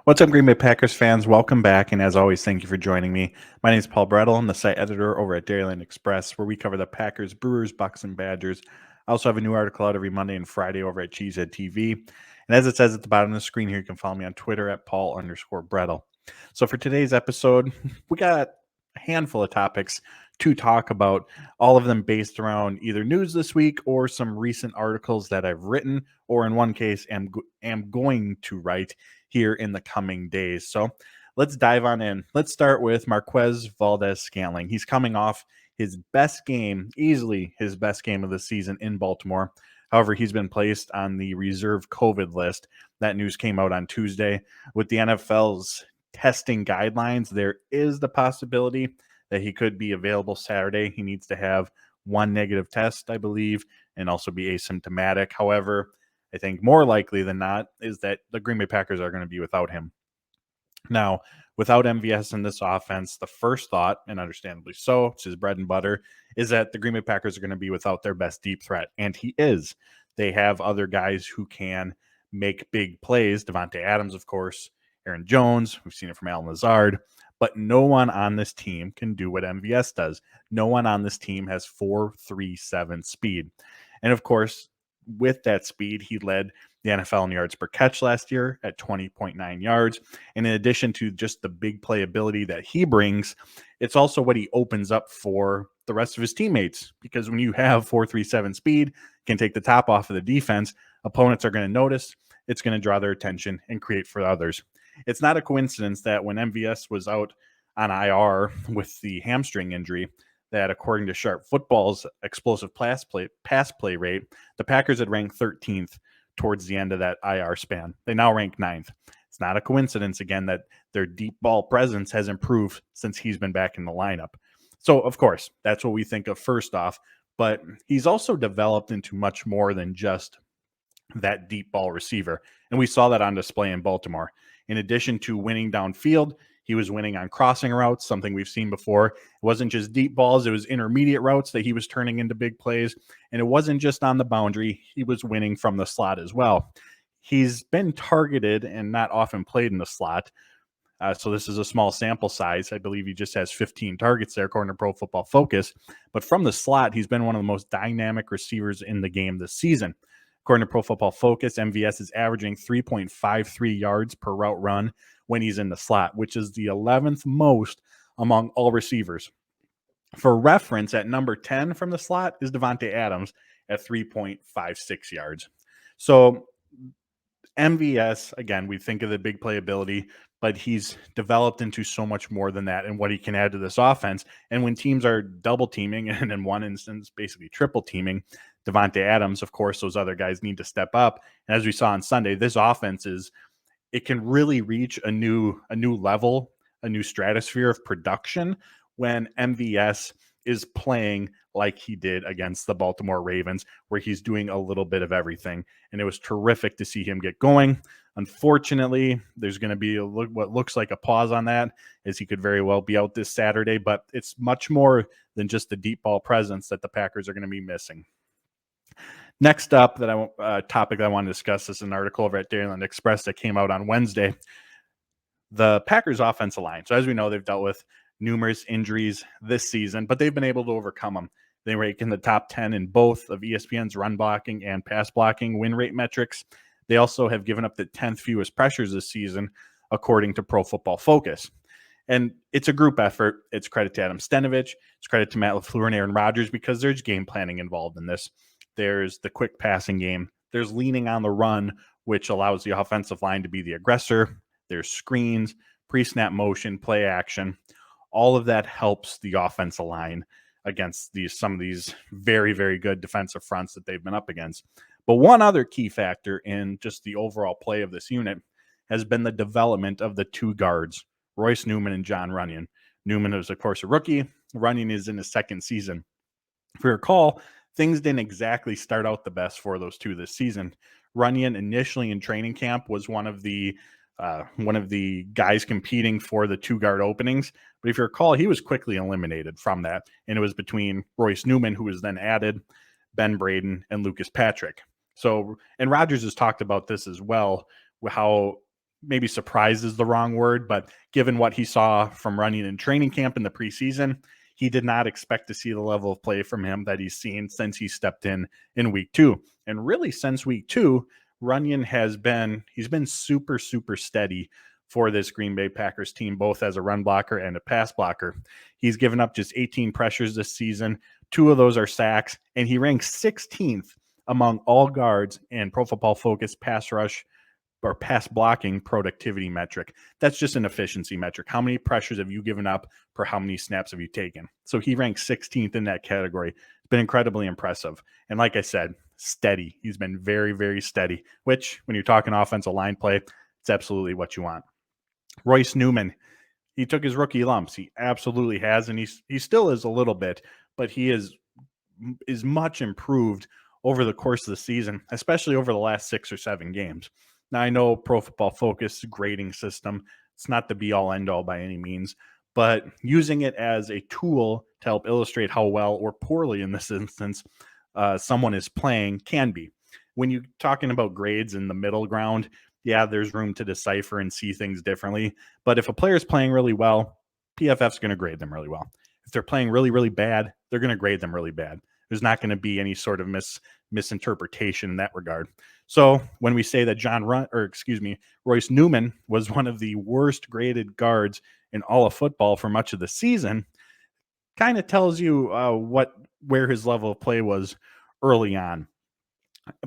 What's up, Green Bay Packers fans? Welcome back, and as always, thank you for joining me. My name is Paul Brettel. I'm the site editor over at Dairyland Express, where we cover the Packers, Brewers, Bucks, and Badgers. I also have a new article out every Monday and Friday over at Cheesehead TV. And as it says at the bottom of the screen here, you can follow me on Twitter at Paul_Brettel. So for today's episode, we got a handful of topics to talk about, all of them based around either news this week or some recent articles that I've written, or in one case, am going to write here in the coming days. So let's dive on in. Let's start with Marquez Valdez-Scantling. He's coming off his best game, easily his best game of the season in Baltimore. However, he's been placed on the reserve COVID list. That news came out on Tuesday. With the NFL's testing guidelines, there is the possibility that he could be available Saturday. He needs to have one negative test, I believe, and also be asymptomatic. However, I think more likely than not is that the Green Bay Packers are going to be without him. Now, without MVS in this offense, the first thought, and understandably so, it's his bread and butter, is that the Green Bay Packers are going to be without their best deep threat. And he is. They have other guys who can make big plays. Davante Adams, of course, Aaron Jones. We've seen it from Allen Lazard. But no one on this team can do what MVS does. No one on this team has 4.37 speed. And of course, with that speed, he led the NFL in yards per catch last year at 20.9 yards. And in addition to just the big playability that he brings, it's also what he opens up for the rest of his teammates. Because when you have 4.37 speed, can take the top off of the defense, opponents are going to notice, it's going to draw their attention and create for others. It's not a coincidence that when MVS was out on IR with the hamstring injury, that according to Sharp Football's explosive pass play rate, the Packers had ranked 13th towards the end of that IR span. They now rank 9th. It's not a coincidence, again, that their deep ball presence has improved since he's been back in the lineup. So, of course, that's what we think of first off, but he's also developed into much more than just that deep ball receiver. And we saw that on display in Baltimore. In addition to winning downfield, he was winning on crossing routes, something we've seen before. It wasn't just deep balls, it was intermediate routes that he was turning into big plays. And it wasn't just on the boundary, he was winning from the slot as well. He's been targeted and not often played in the slot. So this is a small sample size. I believe he just has 15 targets there, according to Pro Football Focus. But from the slot, he's been one of the most dynamic receivers in the game this season. According to Pro Football Focus, MVS is averaging 3.53 yards per route run when he's in the slot, which is the 11th most among all receivers. For reference, at number 10 from the slot is Davante Adams at 3.56 yards. So MVS, again, we think of the big playability, but he's developed into so much more than that and what he can add to this offense. And when teams are double teaming, and in one instance, basically triple teaming Davante Adams, of course, those other guys need to step up. And as we saw on Sunday, this offense it can really reach a new level, a new stratosphere of production when MVS is playing like he did against the Baltimore Ravens, where he's doing a little bit of everything. And it was terrific to see him get going. Unfortunately, there's going to be what looks like a pause on that, as he could very well be out this Saturday, but it's much more than just the deep ball presence that the Packers are going to be missing. Next up, topic that I want to discuss is an article over at Dairyland Express that came out on Wednesday. The Packers offensive line. So as we know, they've dealt with numerous injuries this season, but they've been able to overcome them. They rank in the top 10 in both of ESPN's run blocking and pass blocking win rate metrics. They also have given up the 10th fewest pressures this season, according to Pro Football Focus. And it's a group effort. It's credit to Adam Stenavich. It's credit to Matt LaFleur and Aaron Rodgers, because there's game planning involved in this. There's the quick passing game. There's leaning on the run, which allows the offensive line to be the aggressor. There's screens, pre-snap motion, play action. All of that helps the offensive line against some of these very, very good defensive fronts that they've been up against. But one other key factor in just the overall play of this unit has been the development of the two guards, Royce Newman and Jon Runyan. Newman is, of course, a rookie. Runyan is in his second season. If you recall, things didn't exactly start out the best for those two this season. Runyan initially in training camp was one of the guys competing for the two guard openings. But if you recall, he was quickly eliminated from that. And it was between Royce Newman, who was then added, Ben Braden, and Lucas Patrick. So, and Rodgers has talked about this as well, how maybe surprised is the wrong word, but given what he saw from running in training camp in the preseason, he did not expect to see the level of play from him that he's seen since he stepped in week 2. And really since week 2, Runyon he's been super, super steady for this Green Bay Packers team, both as a run blocker and a pass blocker. He's given up just 18 pressures this season. 2 of those are sacks, and he ranks 16th among all guards in Pro Football Focus pass rush or pass blocking productivity metric. That's just an efficiency metric. How many pressures have you given up per how many snaps have you taken? So he ranks 16th in that category. It's been incredibly impressive. And like I said, steady. He's been very, very steady, which when you're talking offensive line play, it's absolutely what you want. Royce Newman, he took his rookie lumps. He absolutely has, and he still is a little bit, but he is much improved over the course of the season, especially over the last 6 or 7 games. Now, I know Pro Football Focus grading system, it's not the be-all, end-all by any means, but using it as a tool to help illustrate how well or poorly in this instance someone is playing can be. When you're talking about grades in the middle ground, yeah, there's room to decipher and see things differently. But if a player is playing really well, PFF's going to grade them really well. If they're playing really, really bad, they're going to grade them really bad. There's not going to be any sort of misinterpretation in that regard. So when we say that Royce Newman was one of the worst graded guards in all of football for much of the season, kind of tells you where his level of play was early on.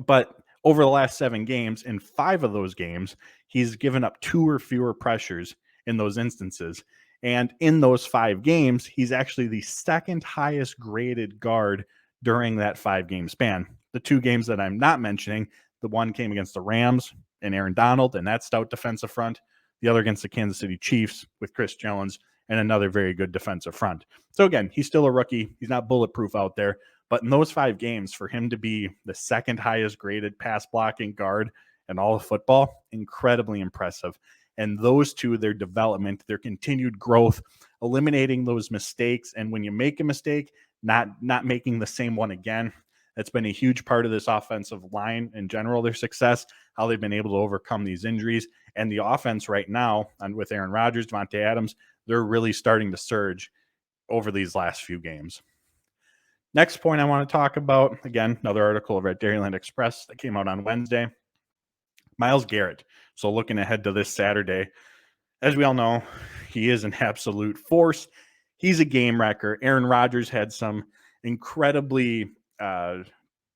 But over the last 7 games, in 5 of those games, he's given up 2 or fewer pressures in those instances. And in those 5 games, he's actually the second highest graded guard during that 5-game span. The 2 games that I'm not mentioning, the one came against the Rams and Aaron Donald and that stout defensive front. The other against the Kansas City Chiefs with Chris Jones and another very good defensive front. So again, he's still a rookie. He's not bulletproof out there. But in those 5 games, for him to be the second highest graded pass blocking guard in all of football, incredibly impressive. And those 2, their development, their continued growth, eliminating those mistakes. And when you make a mistake, not making the same one again. That's been a huge part of this offensive line in general, their success, how they've been able to overcome these injuries. And the offense right now, and with Aaron Rodgers, Devontae Adams, they're really starting to surge over these last few games. Next point I want to talk about, again, another article over at Dairyland Express that came out on Wednesday. Myles Garrett. So looking ahead to this Saturday, as we all know, he is an absolute force. He's a game wrecker. Aaron Rodgers had some incredibly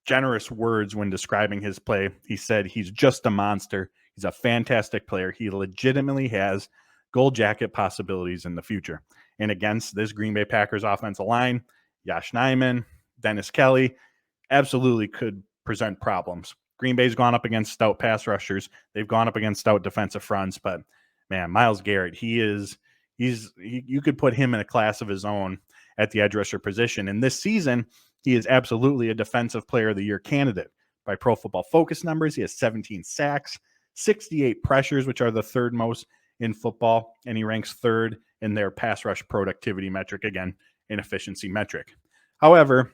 generous words when describing his play. He said he's just a monster. He's a fantastic player. He legitimately has gold jacket possibilities in the future. And against this Green Bay Packers offensive line, Josh Nijman, Dennis Kelly, absolutely could present problems. Green Bay's gone up against stout pass rushers. They've gone up against stout defensive fronts, but man, Myles Garrett, you could put him in a class of his own at the edge rusher position. And this season, he is absolutely a defensive player of the year candidate. By Pro Football Focus numbers, he has 17 sacks, 68 pressures, which are the 3rd most in football, and he ranks 3rd in their pass rush productivity metric, again, an efficiency metric. However,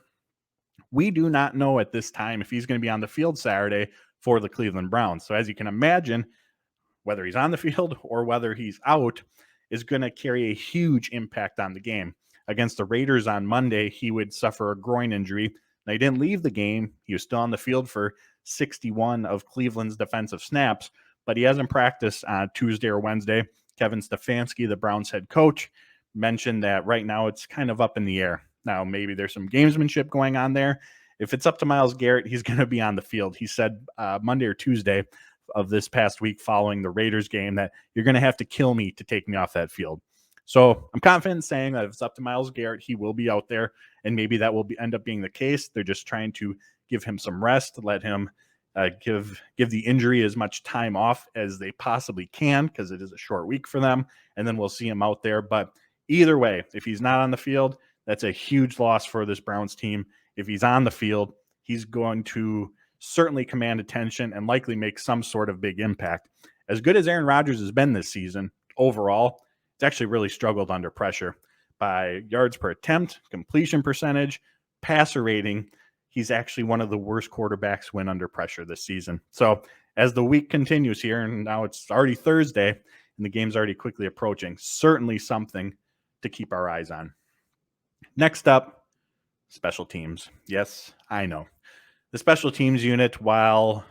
we do not know at this time if he's going to be on the field Saturday for the Cleveland Browns. So as you can imagine, whether he's on the field or whether he's out is going to carry a huge impact on the game. Against the Raiders on Monday, he would suffer a groin injury. Now, he didn't leave the game. He was still on the field for 61 of Cleveland's defensive snaps, but he hasn't practiced on Tuesday or Wednesday. Kevin Stefanski, the Browns head coach, mentioned that right now it's kind of up in the air. Now, maybe there's some gamesmanship going on there. If it's up to Myles Garrett, he's going to be on the field. He said Monday or Tuesday of this past week following the Raiders game that you're going to have to kill me to take me off that field. So I'm confident in saying that if it's up to Myles Garrett, he will be out there, and maybe that will end up being the case. They're just trying to give him some rest, let him give the injury as much time off as they possibly can because it is a short week for them, and then we'll see him out there. But either way, if he's not on the field, that's a huge loss for this Browns team. If he's on the field, he's going to certainly command attention and likely make some sort of big impact. As good as Aaron Rodgers has been this season, overall, it's actually really struggled under pressure by yards per attempt, completion percentage, passer rating. He's actually one of the worst quarterbacks when under pressure this season. So as the week continues here, and now it's already Thursday, and the game's already quickly approaching, certainly something to keep our eyes on. Next up, special teams. Yes, I know. The special teams unit, while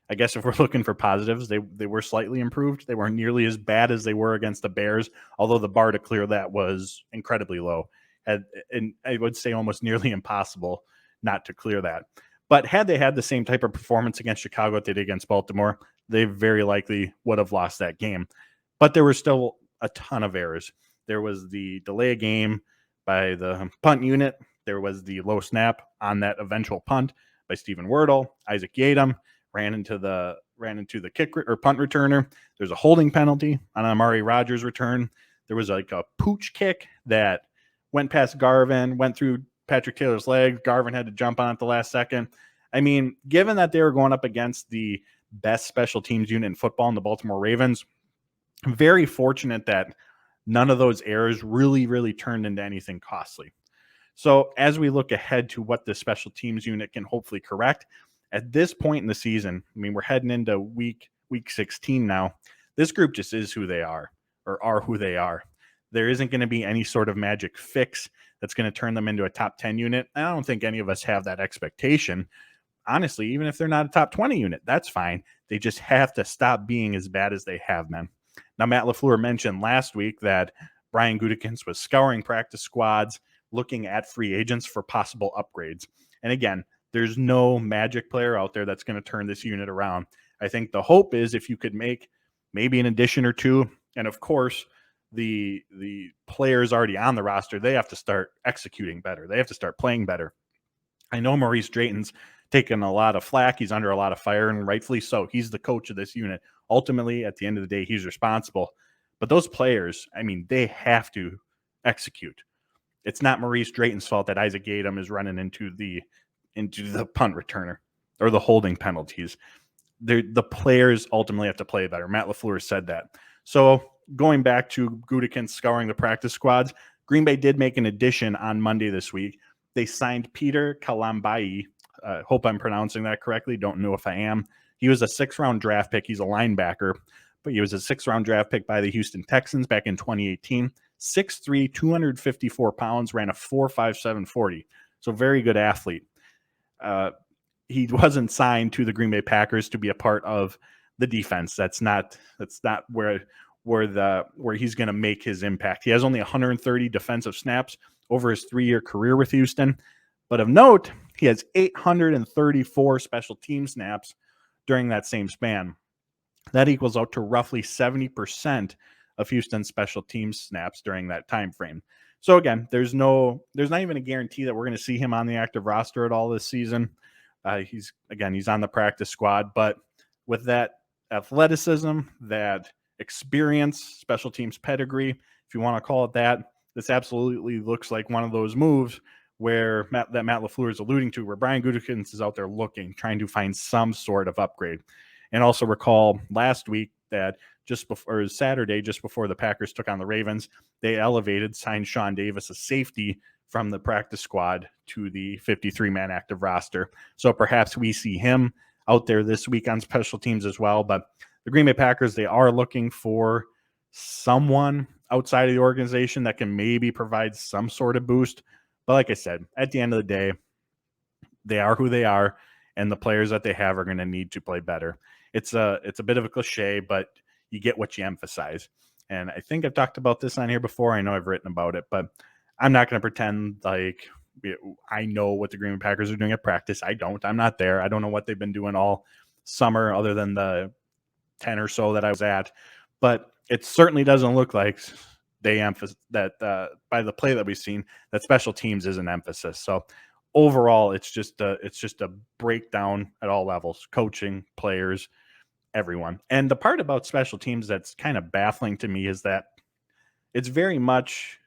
I guess if we're looking for positives, they were slightly improved. They weren't nearly as bad as they were against the Bears, although the bar to clear that was incredibly low. And I would say almost nearly impossible not to clear that. But had they had the same type of performance against Chicago that they did against Baltimore, they very likely would have lost that game. But there were still a ton of errors. There was the delay of game by the punt unit. There was the low snap on that eventual punt by Stephen Wordle. Isaac Yadam ran into the kick or punt returner. There's a holding penalty on Amari Rodgers' return. There was like a pooch kick that went past Garvin, went through Patrick Taylor's legs. Garvin had to jump on it the last second. I mean, given that they were going up against the best special teams unit in football in the Baltimore Ravens, very fortunate that none of those errors really turned into anything costly. So as we look ahead to what the special teams unit can hopefully correct, at this point in the season, I mean, we're heading into week 16 now. This group just is who they are, or are who they are. There isn't going to be any sort of magic fix that's going to turn them into a top 10 unit. I don't think any of us have that expectation. Honestly, even if they're not a top 20 unit, that's fine. They just have to stop being as bad as they have been. Now, Matt LaFleur mentioned last week that Brian Gutekunst was scouring practice squads, looking at free agents for possible upgrades. And again, there's no magic player out there that's going to turn this unit around. I think the hope is if you could make maybe an addition or two, and of course, the players already on the roster, they have to start executing better. They have to start playing better. I know Maurice Drayton's taken a lot of flack. He's under a lot of fire, and rightfully so. He's the coach of this unit. Ultimately, at the end of the day, he's responsible. But those players, I mean, they have to execute. It's not Maurice Drayton's fault that Isaac Yadam is running into the punt returner or the holding penalties. The players ultimately have to play better. Matt LaFleur said that. So going back to Gutekunst scouring the practice squads, Green Bay did make an addition on Monday this week. They signed Peter Kalambai. Hope I'm pronouncing that correctly. Don't know if I am. He was a 6th-round draft pick. He's a linebacker, but he was a 6th-round draft pick by the Houston Texans back in 2018. 6'3", 254 pounds, ran a 4.57 40. So very good athlete. He wasn't signed to the Green Bay Packers to be a part of the defense. That's not where he's going to make his impact. He has only 130 defensive snaps over his 3-year career with Houston. But of note, he has 834 special team snaps during that same span. That equals out to roughly 70% of Houston's special team snaps during that time frame. So again, there's not even a guarantee that we're going to see him on the active roster at all this season. He's on the practice squad, but with that athleticism, that experience, special teams pedigree, if you want to call it that, this absolutely looks like one of those moves where Matt LaFleur is alluding to, where Brian Gutekunst is out there looking, trying to find some sort of upgrade. And also recall last week that Saturday, just before the Packers took on the Ravens, they signed Sean Davis, a safety, from the practice squad to the 53-man active roster. So perhaps we see him out there this week on special teams as well. But the Green Bay Packers, they are looking for someone outside of the organization that can maybe provide some sort of boost. But like I said, at the end of the day, they are who they are, and the players that they have are going to need to play better. It's a bit of a cliche, but you get what you emphasize. And I think I've talked about this on here before. I know I've written about it, but I'm not going to pretend like I know what the Green Bay Packers are doing at practice. I don't. I'm not there. I don't know what they've been doing all summer other than the 10 or so that I was at. But it certainly doesn't look like they emphasize that by the play that we've seen, that special teams is an emphasis. So overall, it's just a breakdown at all levels: coaching, players, everyone. And the part about special teams that's kind of baffling to me is that it's very much,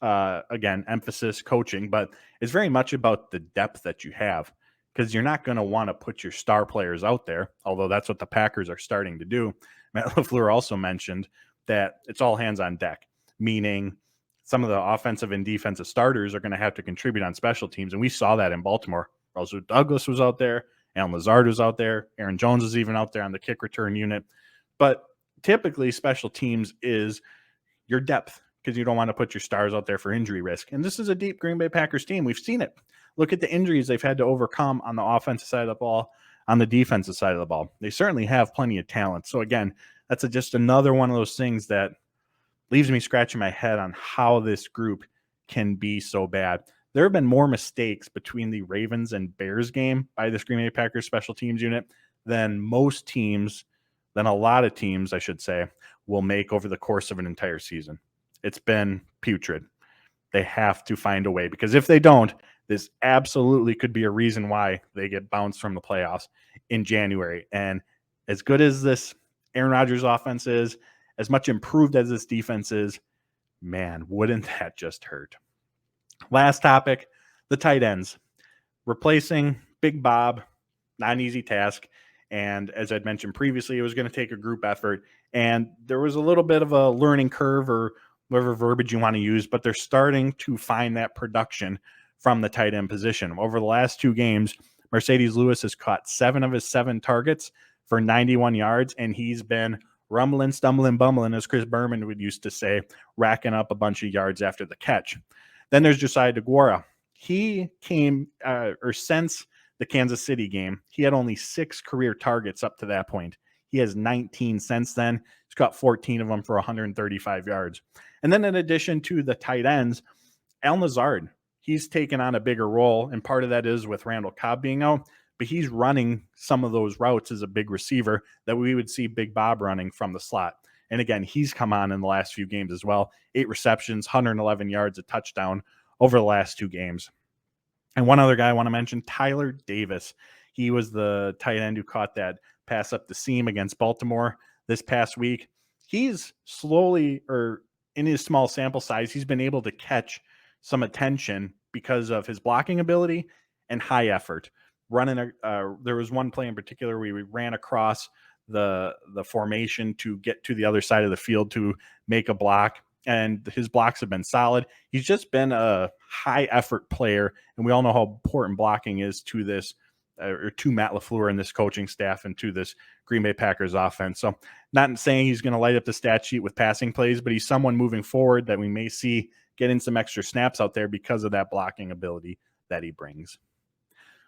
again, emphasis, coaching, but it's very much about the depth that you have, because you're not going to want to put your star players out there, although that's what the Packers are starting to do. Matt LaFleur also mentioned that it's all hands on deck, meaning some of the offensive and defensive starters are going to have to contribute on special teams. And we saw that in Baltimore. Also, Douglas was out there, Alan Lazard was out there. Aaron Jones was even out there on the kick return unit. But typically, special teams is your depth because you don't want to put your stars out there for injury risk. And this is a deep Green Bay Packers team. We've seen it. Look at the injuries they've had to overcome on the offensive side of the ball, on the defensive side of the ball. They certainly have plenty of talent. So again, that's just another one of those things that leaves me scratching my head on how this group can be so bad. There have been more mistakes between the Ravens and Bears game by this Green Bay Packers special teams unit than most teams, than a lot of teams, I should say, will make over the course of an entire season. It's been putrid. They have to find a way, because if they don't, this absolutely could be a reason why they get bounced from the playoffs in January. And as good as this Aaron Rodgers offense is, as much improved as this defense is, man, wouldn't that just hurt? Last topic, the tight ends. Replacing Big Bob, not an easy task. And as I'd mentioned previously, it was going to take a group effort. And there was a little bit of a learning curve, or whatever verbiage you want to use, but they're starting to find that production from the tight end position. Over the last 2 games, Mercedes Lewis has caught 7 of his 7 targets for 91 yards, and he's been rumbling, stumbling, bumbling, as Chris Berman would used to say, racking up a bunch of yards after the catch. Then there's Josiah DeGuara. He came, since the Kansas City game, he had only 6 career targets up to that point. He has 19 since then. He's got 14 of them for 135 yards. And then in addition to the tight ends, Alan Lazard, he's taken on a bigger role, and part of that is with Randall Cobb being out, but he's running some of those routes as a big receiver that we would see Big Bob running from the slot. And again, he's come on in the last few games as well. 8 receptions, 111 yards, a touchdown over the last 2 games. And one other guy I want to mention, Tyler Davis. He was the tight end who caught that pass up the seam against Baltimore this past week. He's slowly, or in his small sample size, he's been able to catch some attention because of his blocking ability and high effort. There was one play in particular where we ran across the formation to get to the other side of the field to make a block, and his blocks have been solid. He's just been a high effort player, and we all know how important blocking is to this, or to Matt LaFleur and this coaching staff, and to this Green Bay Packers offense. So not saying he's going to light up the stat sheet with passing plays, but he's someone moving forward that we may see getting some extra snaps out there because of that blocking ability that he brings.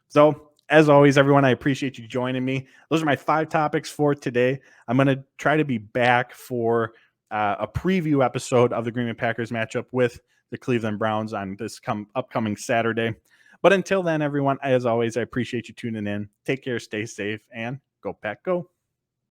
So as always, everyone, I appreciate you joining me. Those are my 5 topics for today. I'm going to try to be back for a preview episode of the Green Bay Packers matchup with the Cleveland Browns on this upcoming Saturday. But until then, everyone, as always, I appreciate you tuning in. Take care, stay safe, and go Pack Go.